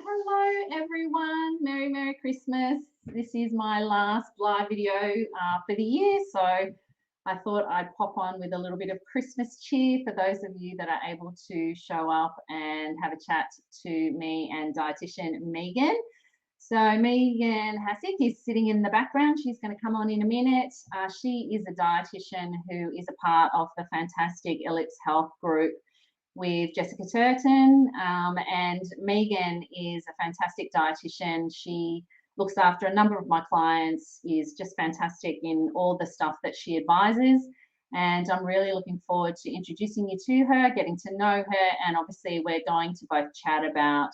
Hello everyone, Merry Christmas. This is my last live video for the year, so I thought I'd pop on with a little bit of Christmas cheer for those of you that are able to show up and have a chat to me and dietitian Megan. So Megan Hasick is sitting in the background. She's going to come on in a minute. She is a dietitian who is a part of the fantastic Ellipse Health group with Jessica Turton, and Megan is a fantastic dietitian. She looks after a number of my clients, is just fantastic in all the stuff that she advises, and I'm really looking forward to introducing you to her, getting to know her, and obviously we're going to both chat about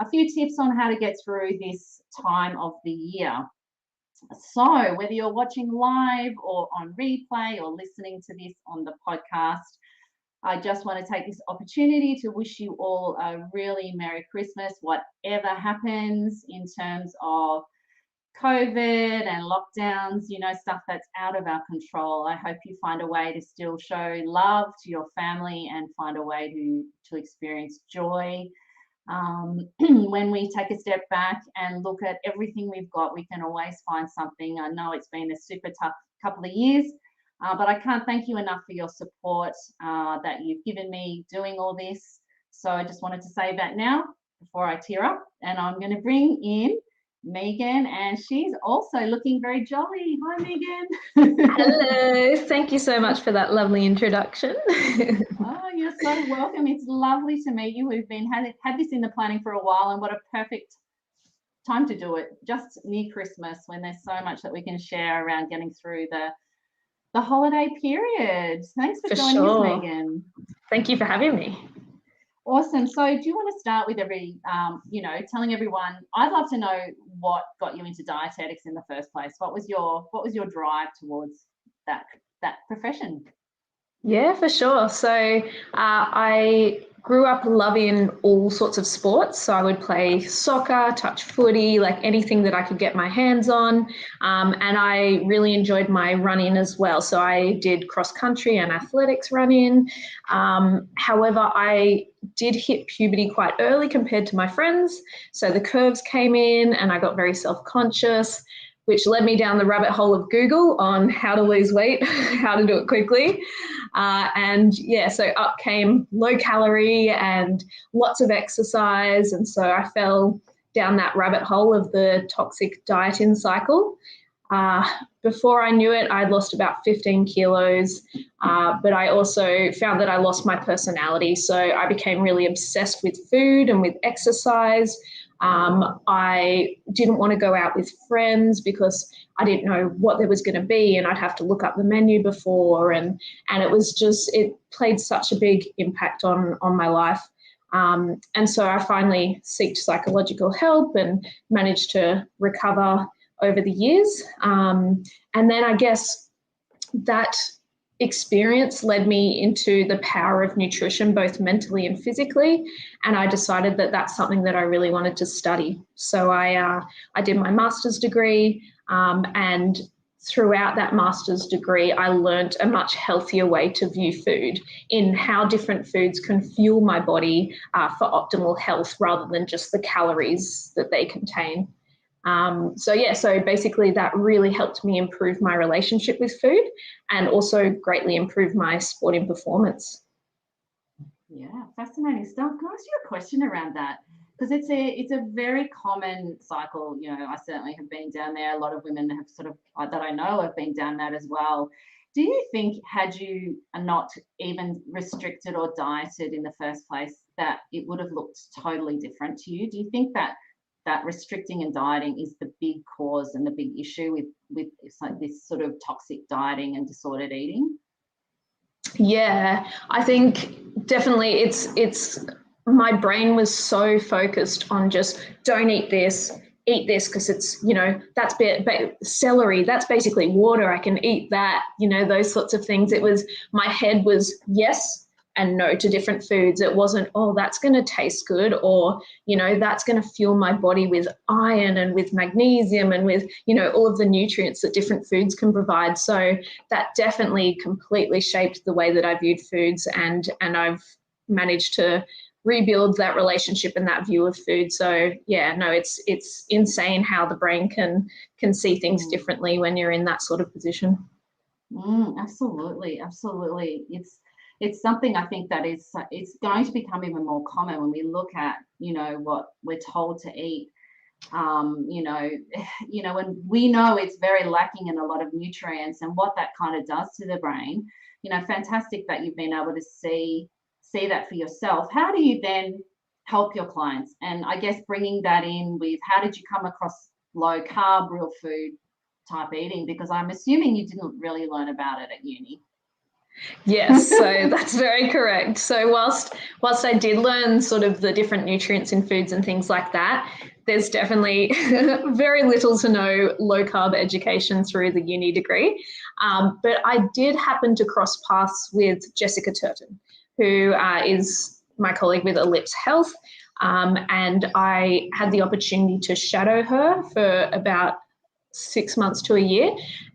a few tips on how to get through this time of the year. So whether you're watching live or on replay or listening to this on the podcast, I just want to take this opportunity to wish you all a really Merry Christmas, whatever happens in terms of COVID and lockdowns, you know, stuff that's out of our control. I hope you find a way to still show love to your family and find a way to experience joy. When we take a step back and look at everything we've got, we can always find something. I know it's been a super tough couple of years, but I can't thank you enough for your support that you've given me doing all this. So I just wanted to say that now before I tear up, and I'm going to bring in Megan, and she's also looking very jolly. Hi, Megan. Hello. Thank you so much for that lovely introduction. Oh, you're so welcome. It's lovely to meet you. We've had this in the planning for a while, and what a perfect time to do it, just near Christmas when there's so much that we can share around getting through the holiday period. Thanks for joining us, Megan. Thank you for having me. Awesome. So do you want to start with telling everyone, I'd love to know what got you into dietetics in the first place. What was your drive towards that profession? Yeah, for sure. So I grew up loving all sorts of sports. So I would play soccer, touch footy, like anything that I could get my hands on. And I really enjoyed my running as well. So I did cross country and athletics running. However, I did hit puberty quite early compared to my friends. So the curves came in and I got very self-conscious, which led me down the rabbit hole of Google on how to lose weight, how to do it quickly. So up came low calorie and lots of exercise. And so I fell down that rabbit hole of the toxic dieting cycle. Before I knew it, I'd lost about 15 kilos, but I also found that I lost my personality. So I became really obsessed with food and with exercise. I didn't want to go out with friends because I didn't know what there was going to be, and I'd have to look up the menu before, and it played such a big impact on my life. And so I finally sought psychological help and managed to recover over the years. And then I guess that experience led me into the power of nutrition, both mentally and physically. And I decided that that's something that I really wanted to study. So I did my master's degree, and throughout that master's degree, I learned a much healthier way to view food, in how different foods can fuel my body for optimal health rather than just the calories that they contain. So basically that really helped me improve my relationship with food and also greatly improve my sporting performance. Yeah, fascinating stuff. Can I ask you a question around that? Because it's a very common cycle. You know, I certainly have been down there. A lot of women have sort of, that I know, have been down that as well. Do you think, had you not even restricted or dieted in the first place, that it would have looked totally different to you? Do you think that restricting and dieting is the big cause and the big issue with this sort of toxic dieting and disordered eating? Yeah, I think definitely it's my brain was so focused on just don't eat this because it's, that's celery, that's basically water, I can eat that, those sorts of things. It was, my head was yes and no to different foods. It wasn't, oh, that's going to taste good, or, that's going to fuel my body with iron and with magnesium and with, all of the nutrients that different foods can provide. So that definitely completely shaped the way that I viewed foods, and I've managed to rebuild that relationship and that view of food. So yeah, no, it's insane how the brain can see things differently when you're in that sort of position. Absolutely, absolutely. It's something I think that it's going to become even more common when we look at, you know, what we're told to eat. You know, and we know it's very lacking in a lot of nutrients and what that kind of does to the brain. You know, fantastic that you've been able to see that for yourself. How do you then help your clients? And I guess bringing that in with, how did you come across low carb, real food type eating? Because I'm assuming you didn't really learn about it at uni. Yes, so that's very correct. So whilst I did learn sort of the different nutrients in foods and things like that, there's definitely very little to no low carb education through the uni degree. But I did happen to cross paths with Jessica Turton, who is my colleague with Ellipse Health. And I had the opportunity to shadow her for about 6 months to a year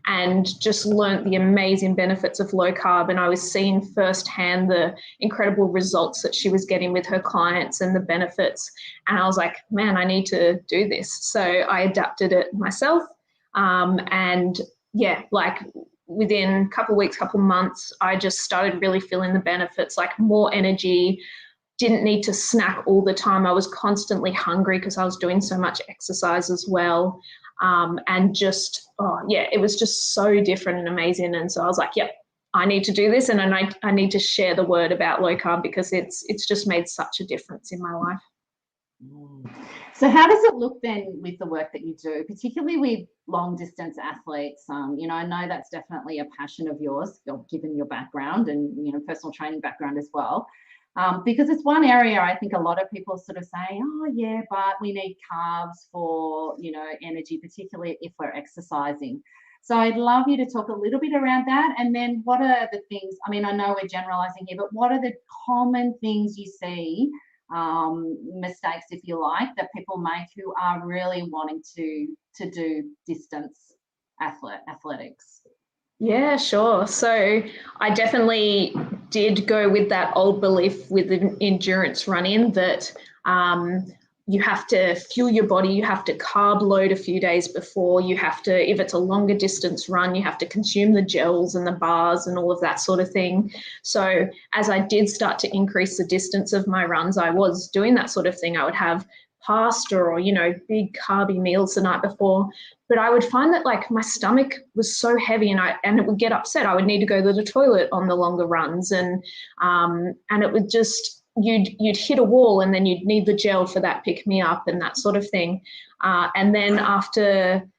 and just learnt the amazing benefits of low carb. And I was seeing firsthand the incredible results that she was getting with her clients and the benefits. And I was like, man, I need to do this. So I adapted it myself. And yeah, like within a couple of weeks, couple of months, I just started really feeling the benefits, like more energy, didn't need to snack all the time. I was constantly hungry because I was doing so much exercise as well. And just, it was just so different and amazing. And so I was like, yep, I need to do this. And I need to share the word about low carb because it's just made such a difference in my life. So how does it look then with the work that you do, particularly with long distance athletes? You know, I know that's definitely a passion of yours, given your background and, you know, personal training background as well. Because it's one area I think a lot of people sort of say, oh yeah, but we need carbs for, you know, energy, particularly if we're exercising. So I'd love you to talk a little bit around that. And then what are the things, I mean, I know we're generalizing here, but what are the common things you see, mistakes, if you like, that people make who are really wanting to do distance athletics? Yeah, sure. So I definitely did go with that old belief with endurance running that you have to fuel your body, you have to carb load a few days before, you have to, if it's a longer distance run, you have to consume the gels and the bars and all of that sort of thing. So as I did start to increase the distance of my runs, I was doing that sort of thing. I would have pasta or, you know, big carby meals the night before. But I would find that like my stomach was so heavy and it would get upset. I would need to go to the toilet on the longer runs and it would just, you'd hit a wall and then you'd need the gel for that pick me up and that sort of thing. And then after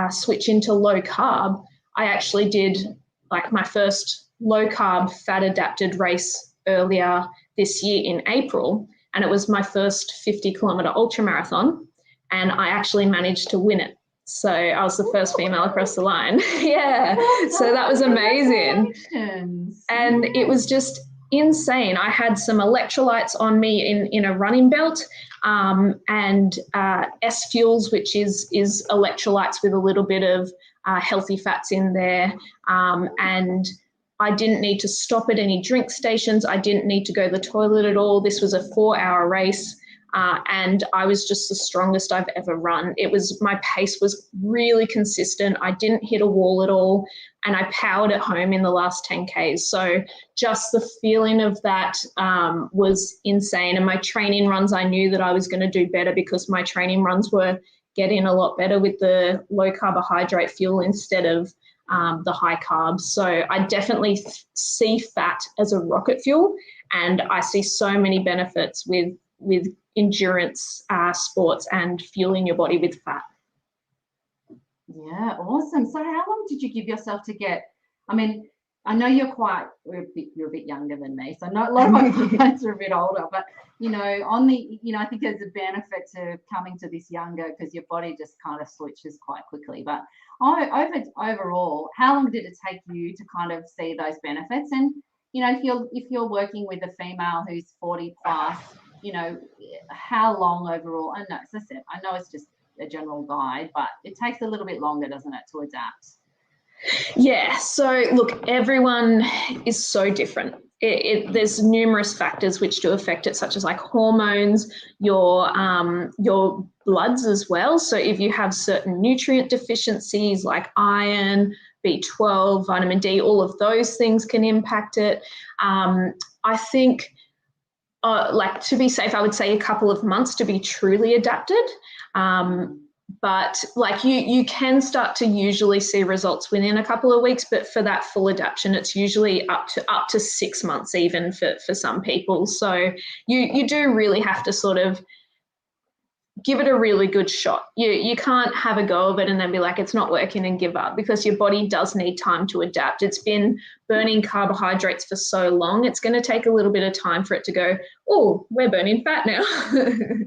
switching to low carb, I actually did like my first low carb fat adapted race earlier this year in April. And it was my first 50-kilometer ultra marathon. And I actually managed to win it. So I was the first female across the line. Yeah. So that was amazing. And it was just insane. I had some electrolytes on me in a running belt and S Fuels, which is electrolytes with a little bit of healthy fats in there. And I didn't need to stop at any drink stations. I didn't need to go to the toilet at all. This was a 4-hour race. And I was just the strongest I've ever run. My pace was really consistent. I didn't hit a wall at all. And I powered at home in the last 10Ks. So just the feeling of that was insane. And my training runs, I knew that I was going to do better because my training runs were getting a lot better with the low carbohydrate fuel instead of the high carbs. So I definitely see fat as a rocket fuel. And I see so many benefits with endurance sports and fueling your body with fat. Yeah, awesome. So how long did you give yourself to get, I mean, I know you're a bit younger than me, so not a lot of my clients are a bit older, but you know, I think there's a benefit to coming to this younger because your body just kind of switches quite quickly. But overall, how long did it take you to kind of see those benefits? And you know, if you're working with a female who's 40 plus, you know, how long overall? And as I said, I know it's just a general guide, but it takes a little bit longer, doesn't it, to adapt? Yeah, so look, everyone is so different. there's numerous factors which do affect it, such as like hormones, your bloods as well. So if you have certain nutrient deficiencies like iron, B12, vitamin D, all of those things can impact it. I think, like, to be safe, I would say a couple of months to be truly adapted. But like you can start to usually see results within a couple of weeks, but for that full adaptation, it's usually up to 6 months even for some people. So you do really have to sort of give it a really good shot. You can't have a go of it and then be like, it's not working, and give up, because your body does need time to adapt. It's been burning carbohydrates for so long. It's going to take a little bit of time for it to go, oh, we're burning fat now.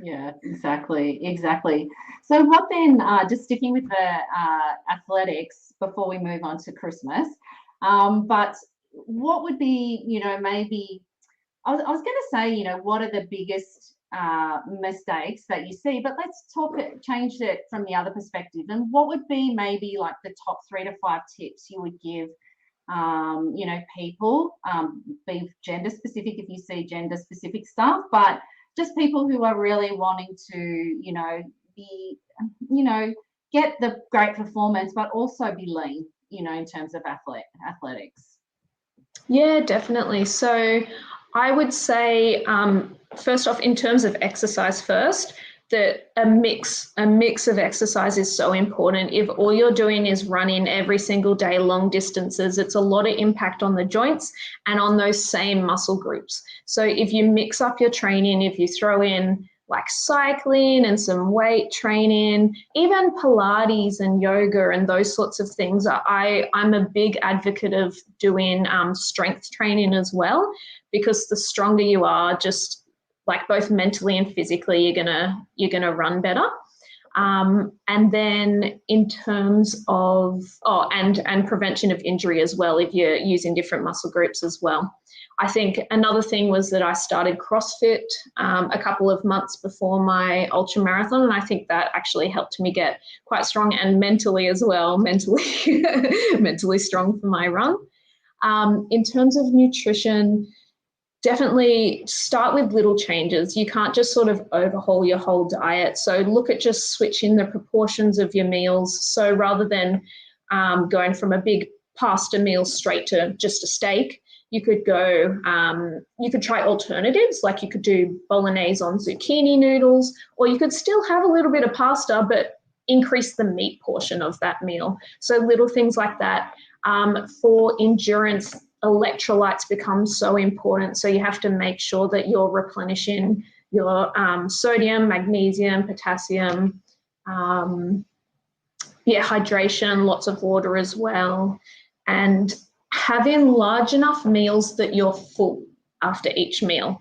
Yeah, exactly. So what then, just sticking with the athletics before we move on to Christmas, but what would be, maybe, I was going to say, what are the biggest mistakes that you see, but let's change it from the other perspective. And what would be maybe like the top 3 to 5 tips you would give, people, be gender specific if you see gender specific stuff, but just people who are really wanting to, get the great performance, but also be lean, in terms of athletics. Yeah, definitely. So I would say, first off, in terms of exercise first, that a mix of exercise is so important. If all you're doing is running every single day, long distances, it's a lot of impact on the joints and on those same muscle groups. So if you mix up your training, if you throw in like cycling and some weight training, even Pilates and yoga and those sorts of things, I'm a big advocate of doing strength training as well, because the stronger you are, just like both mentally and physically, you're gonna run better. And then in terms of and prevention of injury as well, if you're using different muscle groups as well. I think another thing was that I started CrossFit a couple of months before my ultra marathon, and I think that actually helped me get quite strong, and mentally as well, mentally strong for my run. In terms of nutrition, definitely start with little changes. You can't just sort of overhaul your whole diet. So look at just switching the proportions of your meals. So rather than going from a big pasta meal straight to just a steak, you could try alternatives, like you could do bolognese on zucchini noodles, or you could still have a little bit of pasta, but increase the meat portion of that meal. So little things like that. For endurance, electrolytes become so important. So you have to make sure that you're replenishing your sodium, magnesium, potassium, hydration, lots of water as well, and having large enough meals that you're full after each meal.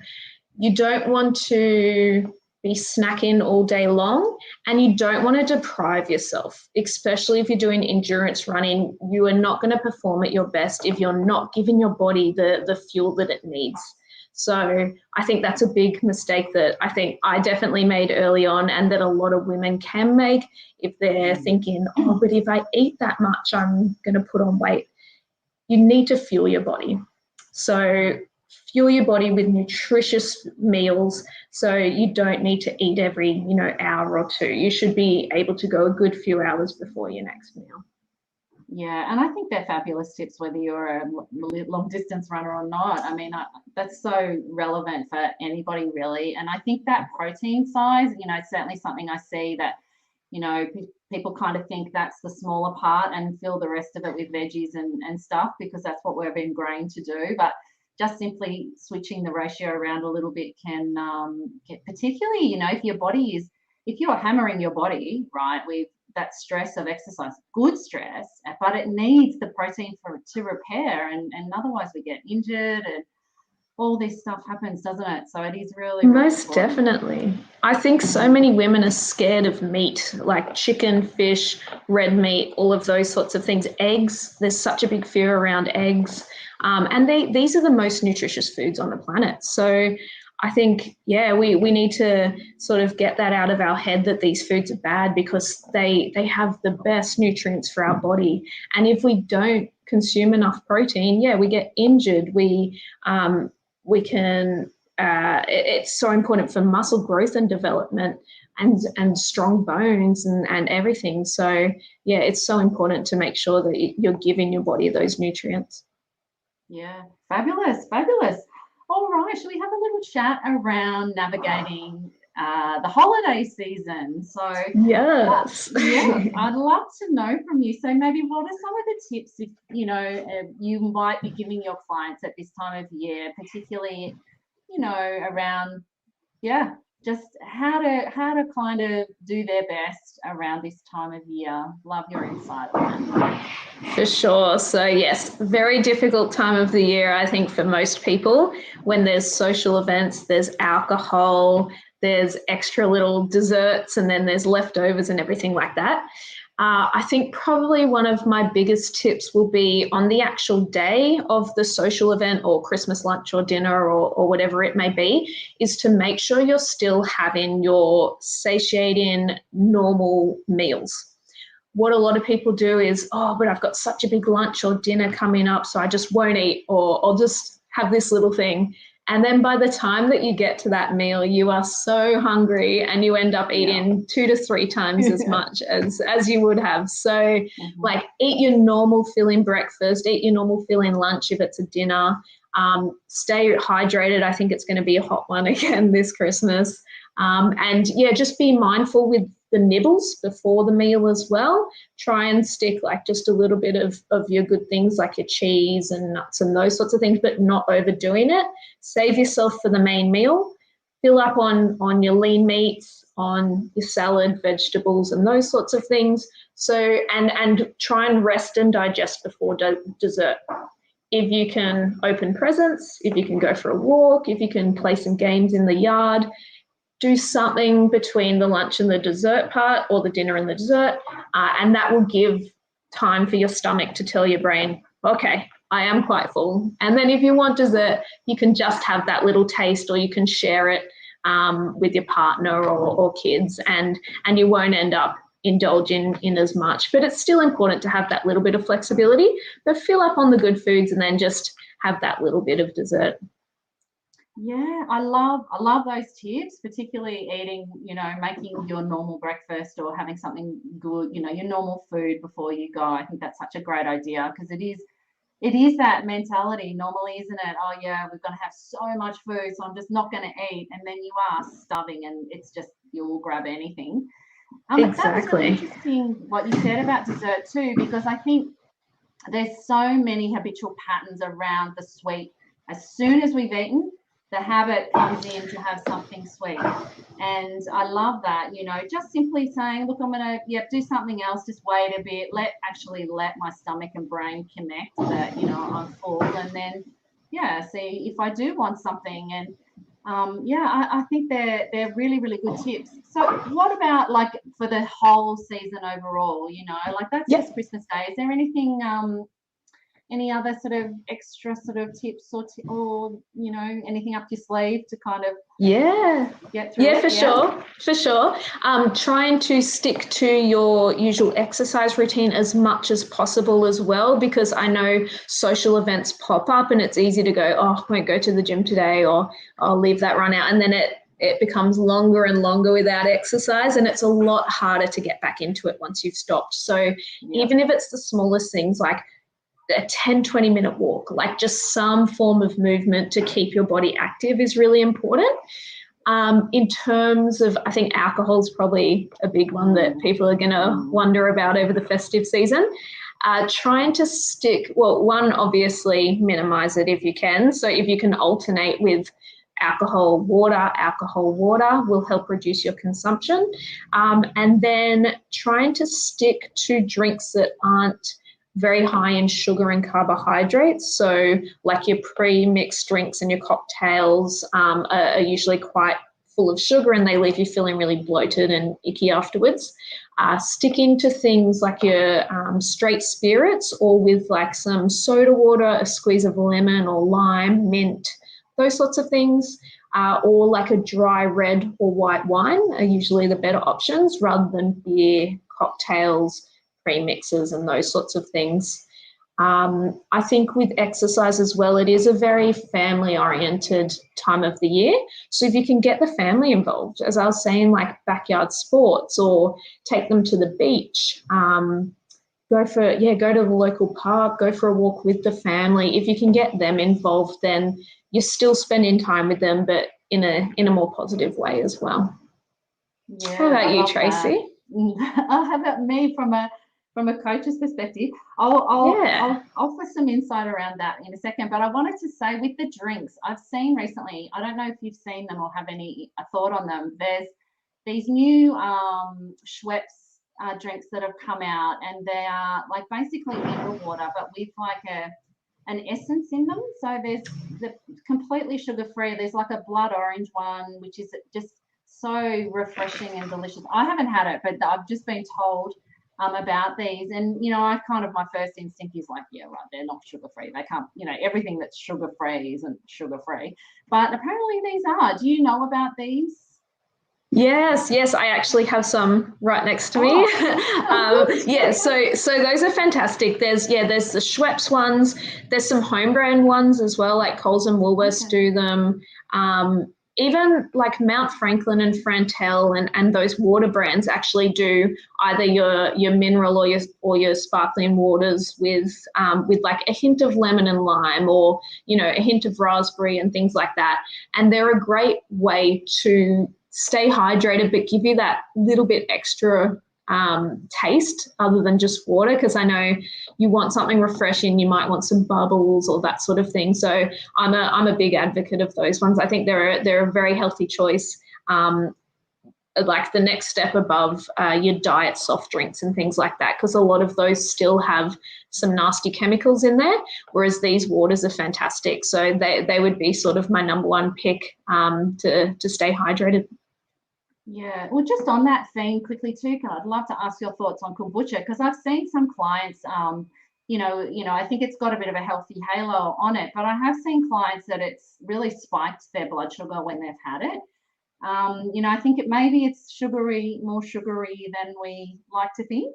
You don't want to be snacking all day long, and you don't want to deprive yourself, especially if you're doing endurance running. You are not going to perform at your best if you're not giving your body the fuel that it needs. So I think that's a big mistake that I think I definitely made early on, and that a lot of women can make if they're thinking, oh, but if I eat that much, I'm going to put on weight. You need to fuel your body. So fuel your body with nutritious meals. So you don't need to eat every, hour or two. You should be able to go a good few hours before your next meal. Yeah, and I think they're fabulous tips, whether you're a long distance runner or not. I mean, that's so relevant for anybody really. And I think that protein size, it's certainly something I see that, people kind of think that's the smaller part and fill the rest of it with veggies and stuff, because that's what we've been ingrained to do. But just simply switching the ratio around a little bit can get, particularly, if you're hammering your body, right, with that stress of exercise, good stress, but it needs the protein to repair, and otherwise we get injured and all this stuff happens, doesn't it? So it is really, really most important. Definitely. I think so many women are scared of meat, like chicken, fish, red meat, all of those sorts of things. Eggs, there's such a big fear around eggs. And these are the most nutritious foods on the planet. So I think, we need to sort of get that out of our head that these foods are bad, because they have the best nutrients for our body. And if we don't consume enough protein, we get injured. It's so important for muscle growth and development and strong bones and everything. So it's so important to make sure that you're giving your body those nutrients. Yeah, fabulous, fabulous. All right, shall we have a little chat around navigating the holiday season? So yes, I'd love to know from you. So maybe what are some of the tips if you might be giving your clients at this time of year, particularly around just how to kind of do their best around this time of year. Love your insight on that. For sure. So yes, very difficult time of the year, I think, for most people, when there's social events, there's alcohol, there's extra little desserts, and then there's leftovers and everything like that. I think probably one of my biggest tips will be on the actual day of the social event or Christmas lunch or dinner or whatever it may be, is to make sure you're still having your satiating normal meals. What a lot of people do is, but I've got such a big lunch or dinner coming up, so I just won't eat, or I'll just have this little thing. And then by the time that you get to that meal, you are so hungry and you end up eating 2 to 3 times as much as you would have. So like, eat your normal filling breakfast, eat your normal filling lunch if it's a dinner. Stay hydrated. I think it's going to be a hot one again this Christmas. And just be mindful with the nibbles before the meal as well. Try and stick like just a little bit of your good things like your cheese and nuts and those sorts of things, but not overdoing it. Save yourself for the main meal. Fill up on your lean meats, on your salad, vegetables, and those sorts of things. So, and try and rest and digest before dessert. If you can open presents, if you can go for a walk, if you can play some games in the yard, do something between the lunch and the dessert part, or the dinner and the dessert, and that will give time for your stomach to tell your brain, okay, I am quite full. And then if you want dessert, you can just have that little taste, or you can share it with your partner or kids, and you won't end up indulging in as much. But it's still important to have that little bit of flexibility, but fill up on the good foods and then just have that little bit of dessert. Yeah, I love those tips, particularly eating, making your normal breakfast or having something good, your normal food before you go. I think that's such a great idea, because it is that mentality normally, isn't it? Oh yeah, we're going to have so much food, so I'm just not going to eat. And then you are starving and it's just, you'll grab anything. Exactly. That was really interesting what you said about dessert too, because I think there's so many habitual patterns around the sweet. As soon as we've eaten, the habit comes in to have something sweet. And I love that, just simply saying, look, I'm going to do something else, just wait a bit, let my stomach and brain connect that, I'm full. And then, see if I do want something. And I think they're really, really good tips. So what about like for the whole season overall, like that's just Christmas Day. Is there anything, any other sort of extra sort of tips or anything up your sleeve to kind of get through it? For sure. Trying to stick to your usual exercise routine as much as possible as well, because I know social events pop up and it's easy to go, I won't go to the gym today, or I'll leave that run out, and then it becomes longer and longer without exercise, and it's a lot harder to get back into it once you've stopped. So even if it's the smallest things, like a 10-20 minute walk, like just some form of movement to keep your body active, is really important. In terms of, I think alcohol is probably a big one that people are going to wonder about over the festive season. Trying to stick, one, obviously minimize it if you can. So if you can alternate with alcohol water will help reduce your consumption. And then trying to stick to drinks that aren't very high in sugar and carbohydrates. So like your pre-mixed drinks and your cocktails are usually quite full of sugar, and they leave you feeling really bloated and icky afterwards. Sticking to things like your straight spirits, or with like some soda water, a squeeze of lemon or lime, mint, those sorts of things. or like a dry red or white wine are usually the better options rather than beer, cocktails, pre-mixes and those sorts of things. I think with exercise as well, it is a very family-oriented time of the year. So if you can get the family involved, as I was saying, like backyard sports or take them to the beach, go to the local park, go for a walk with the family. If you can get them involved, then you're still spending time with them, but in a more positive way as well. Yeah, how about you, Tracy? How about me from a coach's perspective? I'll offer some insight around that in a second, but I wanted to say with the drinks I've seen recently, I don't know if you've seen them or have any thought on them. There's these new Schweppes drinks that have come out, and they are like basically mineral water, but with like an essence in them. So there's the completely sugar-free. There's like a blood orange one, which is just so refreshing and delicious. I haven't had it, but I've just been told about these, and I kind of, my first instinct is like, yeah, right, they're not sugar-free. They can't, everything that's sugar-free isn't sugar-free, but apparently these are. Do you know about these? Yes, I actually have some right next to me. So those are fantastic. There's the Schweppes ones. There's some home brand ones as well, like Coles and Woolworths do them. Even like Mount Franklin and Frantel and those water brands actually do either your mineral or your sparkling waters with like a hint of lemon and lime, or a hint of raspberry and things like that. And they're a great way to stay hydrated but give you that little bit extra taste other than just water, because I know you want something refreshing, you might want some bubbles or that sort of thing. So I'm a big advocate of those ones. I think they're a very healthy choice, like the next step above your diet soft drinks and things like that, because a lot of those still have some nasty chemicals in there, whereas these waters are fantastic. So they would be sort of my number one pick to stay hydrated. Yeah, well, just on that theme quickly too, I'd love to ask your thoughts on kombucha, because I've seen some clients, I think it's got a bit of a healthy halo on it, but I have seen clients that it's really spiked their blood sugar when they've had it. I think maybe it's more sugary than we like to think.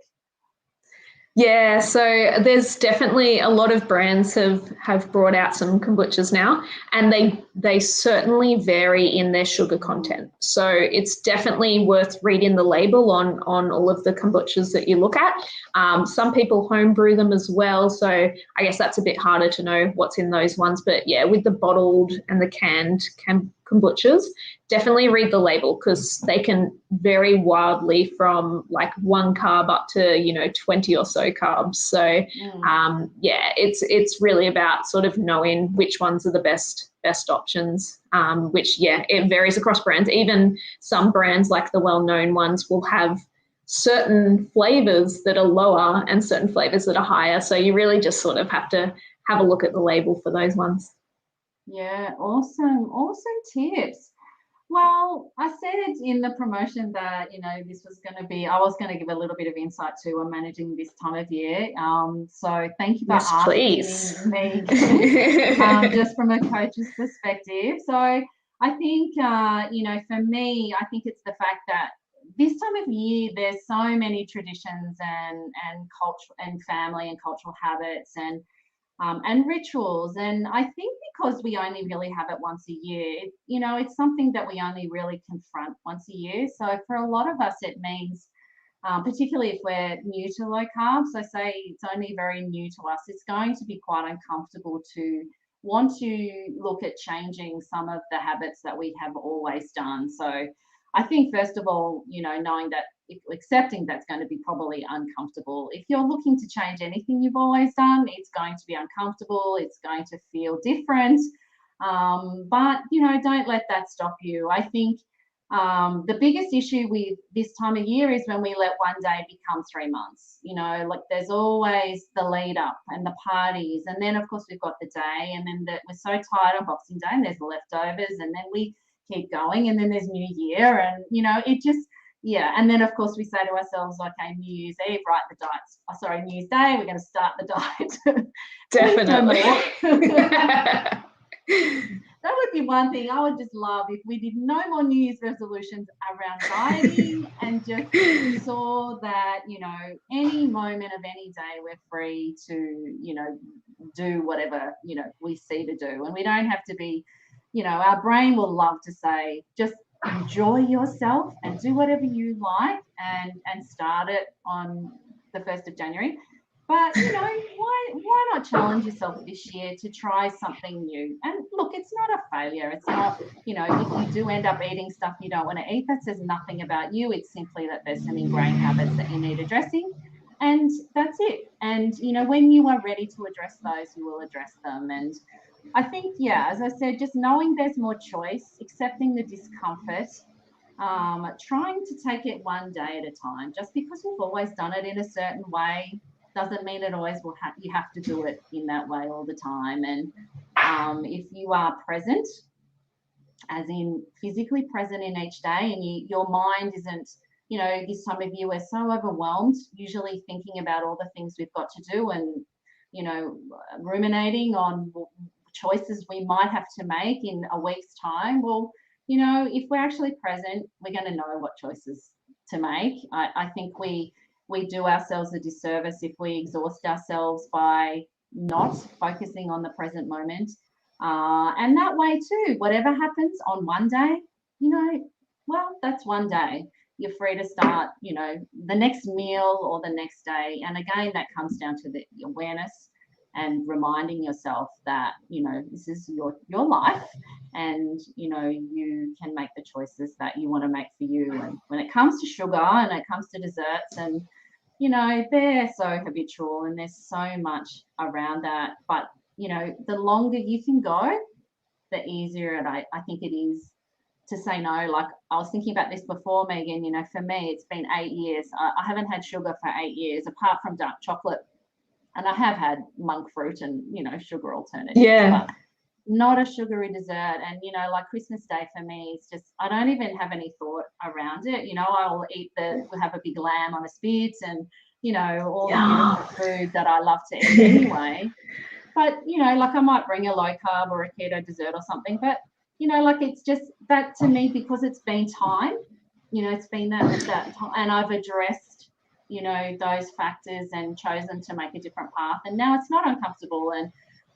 Yeah, so there's definitely a lot of brands have brought out some kombuchas now, and they certainly vary in their sugar content. So it's definitely worth reading the label on all of the kombuchas that you look at. Some people home brew them as well, so I guess that's a bit harder to know what's in those ones. But yeah, with the bottled and the canned kombuchas, definitely read the label, because they can vary wildly from like 1 carb up to 20 or so carbs. So it's really about sort of knowing which ones are the best options, which it varies across brands. Even some brands, like the well-known ones, will have certain flavors that are lower and certain flavors that are higher. So you really just sort of have to have a look at the label for those ones. Yeah, awesome tips. Well, I said in the promotion that, this was going to be, I was going to give a little bit of insight to on managing this time of year. So thank you for asking me, just from a coach's perspective. So I think, for me, I think it's the fact that this time of year, there's so many traditions and culture and family and cultural habits and rituals. And I think because we only really have it once a year, it's something that we only really confront once a year. So for a lot of us, it means, particularly if we're new to low carb, so say it's only very new to us, it's going to be quite uncomfortable to want to look at changing some of the habits that we have always done. So I think, first of all, knowing that, accepting that's going to be probably uncomfortable. If you're looking to change anything you've always done, it's going to be uncomfortable. It's going to feel different. But, don't let that stop you. I think the biggest issue with this time of year is when we let one day become 3 months. Like there's always the lead up and the parties. And then, of course, we've got the day. And then we're so tired on Boxing Day and there's the leftovers. And then we keep going. And then there's New Year. And, it just... Yeah, and then of course we say to ourselves, okay, New Year's Eve, right, New Year's Day, we're going to start the diet. Definitely. that would be one thing I would just love if we did no more New Year's resolutions around dieting and just saw that, you know, any moment of any day we're free to, you know, do whatever, you know, we see to do. And we don't have to be, you know, our brain will love to say, just enjoy yourself and do whatever you like and start it on the 1st of January. But, you know, why not challenge yourself this year to try something new? And look, it's not a failure. It's not, you know, if you do end up eating stuff you don't want to eat, that says nothing about you. It's simply that there's some ingrained habits that you need addressing. And that's it. And, you know, when you are ready to address those, you will address them. And I think, yeah, as I said, just knowing there's more choice, accepting the discomfort, trying to take it one day at a time. Just because we've always done it in a certain way doesn't mean it always will you have to do it in that way all the time. And if you are present, as in physically present in each day, and your mind isn't, you know, this time of year we're so overwhelmed, usually thinking about all the things we've got to do and, you know, ruminating on choices we might have to make in a week's time. Well, you know, if we're actually present, we're going to know what choices to make. I think we do ourselves a disservice if we exhaust ourselves by not focusing on the present moment. And that way too, whatever happens on one day, you know, well, that's one day. You're free to start, you know, the next meal or the next day. And again, that comes down to the awareness and reminding yourself that, you know, this is your life and, you know, you can make the choices that you want to make for you. And when it comes to sugar and it comes to desserts and, you know, they're so habitual and there's so much around that. But, you know, the longer you can go, the easier I think it is to say no. Like I was thinking about this before, Megan, you know, for me, it's been 8 years. I haven't had sugar for 8 years, apart from dark chocolate. And I have had monk fruit and, you know, sugar alternatives. Yeah. But not a sugary dessert. And, you know, like Christmas Day for me, it's just, I don't even have any thought around it. You know, I'll we'll have a big lamb on a spit and, you know, all the beautiful food that I love to eat anyway. But, you know, like I might bring a low carb or a keto dessert or something. But, you know, like it's just that to me, because it's been time, you know, it's been that time and I've addressed, you know, those factors and chosen to make a different path. And now it's not uncomfortable. And,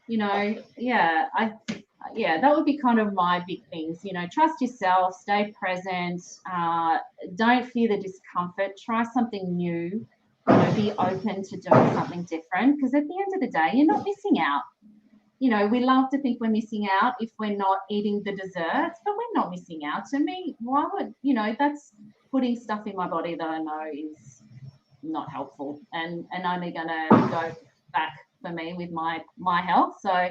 you know, yeah, that would be kind of my big things, you know, trust yourself, stay present, don't fear the discomfort, try something new, you know, be open to doing something different, because at the end of the day, you're not missing out. You know, we love to think we're missing out if we're not eating the desserts, but we're not missing out. To me, why would, you know, that's putting stuff in my body that I know is not helpful and only going to go back for me with my health. So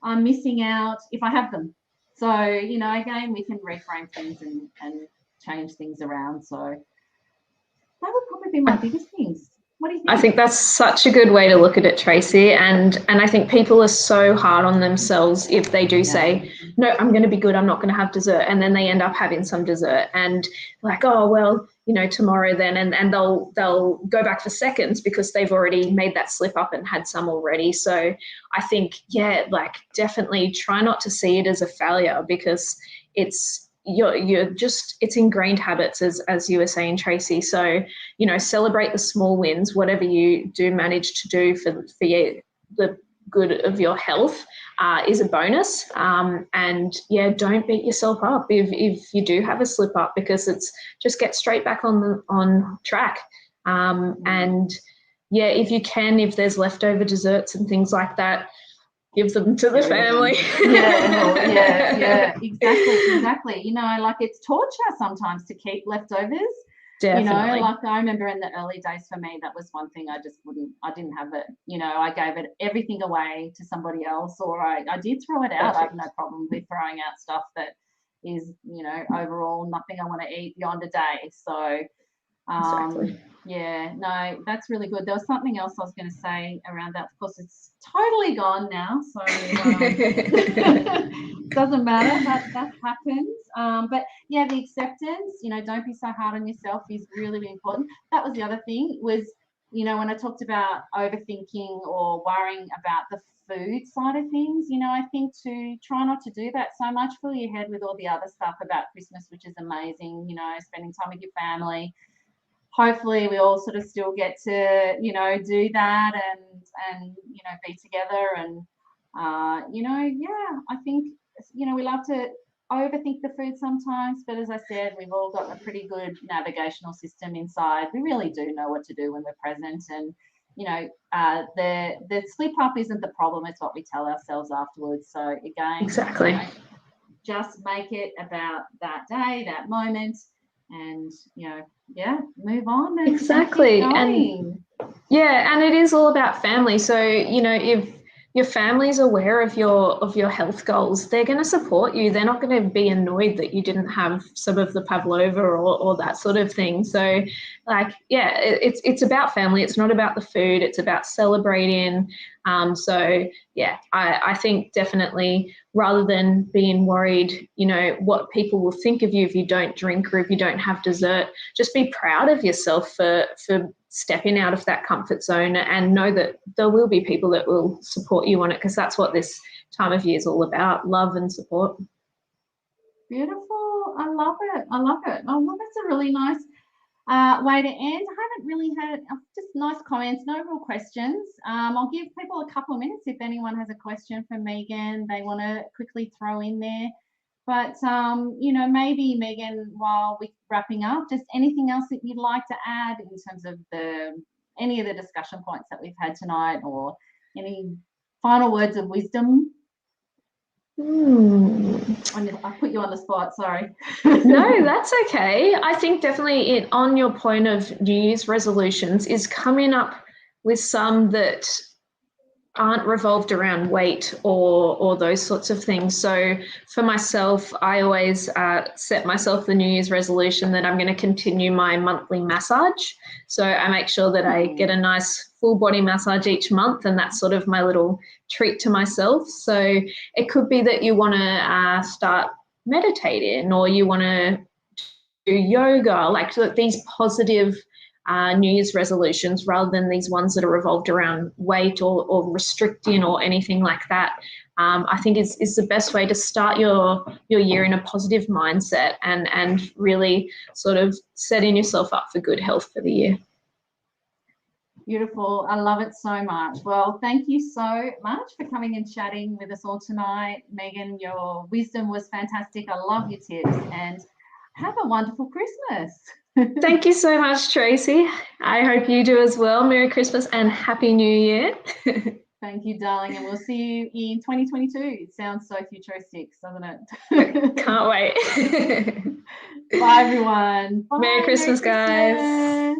I'm missing out if I have them. So, you know, again, we can reframe things and change things around. So that would probably be my biggest things. What do you think? I think that's such a good way to look at it, Tracey. And I think people are so hard on themselves if they do say, no, I'm going to be good, I'm not going to have dessert. And then they end up having some dessert and like, oh, well, you know, tomorrow then. And they'll go back for seconds because they've already made that slip up and had some already. So I think, yeah, like definitely try not to see it as a failure, because it's ingrained habits, as you were saying, Tracey. So, you know, celebrate the small wins, whatever you do manage to do for the good of your health is a bonus. And yeah, don't beat yourself up if you do have a slip up, because it's just get straight back on track. And yeah, if you can, if there's leftover desserts and things like that, give them to the family. Yeah, exactly. You know, like it's torture sometimes to keep leftovers. Definitely. You know, like I remember in the early days for me, that was one thing I didn't have it. You know, I gave it everything away to somebody else, or I did throw it out. Perfect. I have no problem with throwing out stuff that is, you know, overall nothing I want to eat beyond a day. So exactly. Yeah, no, that's really good. There was something else I was going to say around that. Of course, it's totally gone now, so doesn't matter. That happens. But yeah, the acceptance, you know, don't be so hard on yourself is really, really important. That was the other thing, was you know, when I talked about overthinking or worrying about the food side of things, you know, I think to try not to do that so much. Fill your head with all the other stuff about Christmas, which is amazing, you know, spending time with your family. Hopefully we all sort of still get to, you know, do that and you know, be together and you know, yeah, I think, you know, we love to overthink the food sometimes, but as I said, we've all got a pretty good navigational system inside. We really do know what to do when we're present, and you know, the slip up isn't the problem, it's what we tell ourselves afterwards. So again, Exactly. you know, just make it about that day, that moment, and you know, yeah, move on and Exactly. keep And going. yeah, and it is all about family. So, you know, if your family's aware of your health goals, they're going to support you. They're not going to be annoyed that you didn't have some of the pavlova or that sort of thing. So, like, yeah, it's about family. It's not about the food. It's about celebrating. So, yeah, I think definitely rather than being worried, you know, what people will think of you if you don't drink or if you don't have dessert, just be proud of yourself for stepping out of that comfort zone, and know that there will be people that will support you on it, because that's what this time of year is all about, love and support. Beautiful. I love it. I love it. Oh, well, that's a really nice way to end. I haven't really had just nice comments, no real questions. I'll give people a couple of minutes if anyone has a question for Megan they want to quickly throw in there. But, you know, maybe Megan, while we're wrapping up, just anything else that you'd like to add in terms of any of the discussion points that we've had tonight, or any final words of wisdom? I put you on the spot, sorry. No, that's okay. I think definitely on your point of New Year's resolutions is coming up with some that aren't revolved around weight or those sorts of things. So for myself, I always set myself the New Year's resolution that I'm going to continue my monthly massage. So I make sure that I get a nice full body massage each month, and that's sort of my little treat to myself. So it could be that you want to start meditating, or you want to do yoga, like these positive New Year's resolutions, rather than these ones that are revolved around weight or restricting or anything like that. I think is the best way to start your year in a positive mindset and really sort of setting yourself up for good health for the year. Beautiful. I love it so much. Well, thank you so much for coming and chatting with us all tonight. Megan, your wisdom was fantastic. I love your tips, and have a wonderful Christmas. Thank you so much, Tracey. I hope you do as well. Merry Christmas and Happy New Year. Thank you, darling, and we'll see you in 2022. It sounds so futuristic, doesn't it? Can't wait. Bye, everyone. Bye. Merry Christmas, guys.